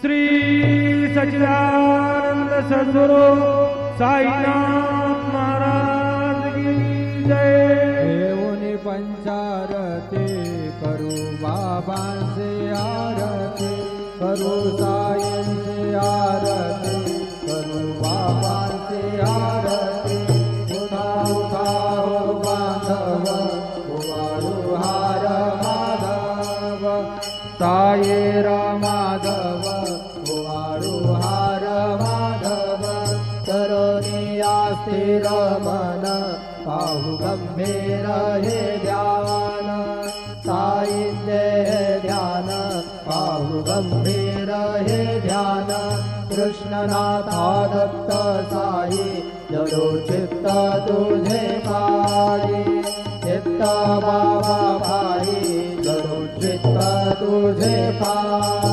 श्री सच्चिदानंद सद्गुरु साईनाथ महाराज की जय। देवोनी पंचारती करू बाबांचे आरती, करू साईंचे आरती, करू बाबांचे आरती। उठा उठा हो बांधव, उभारू हार माधव, साई माधव, उभारू हार माधव। तरुणिया स्थिर मन, पाहु गंभीर हे ध्यान, साईंचे हे ध्यान, पाहु गंभीर हे ध्यान। कृष्णनाथा दत्त साई, जडो चित्त तुझे पाई, चित्त बाबा भाई, जडो चित्त तुझे पाई।